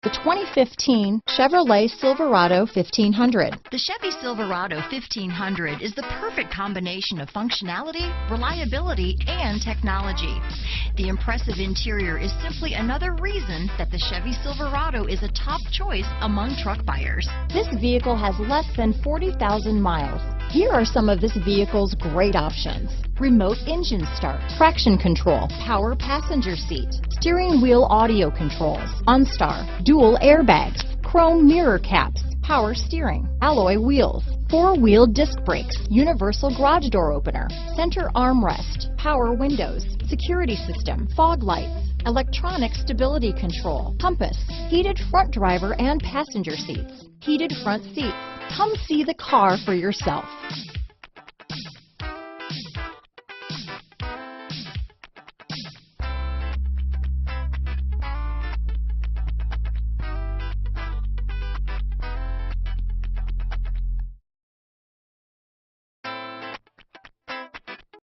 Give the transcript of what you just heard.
The 2015 Chevrolet Silverado 1500. The Chevy Silverado 1500 is the perfect combination of functionality, reliability, and technology. The impressive interior is simply another reason that the Chevy Silverado is a top choice among truck buyers. This vehicle has less than 40,000 miles. Here are some of this vehicle's great options: remote engine start, traction control, power passenger seat, steering wheel audio controls, OnStar, dual airbags, chrome mirror caps, power steering, alloy wheels, four-wheel disc brakes, universal garage door opener, center armrest, power windows, security system, fog lights, electronic stability control, compass, heated front driver and passenger seats, heated front seats. Come see the car for yourself.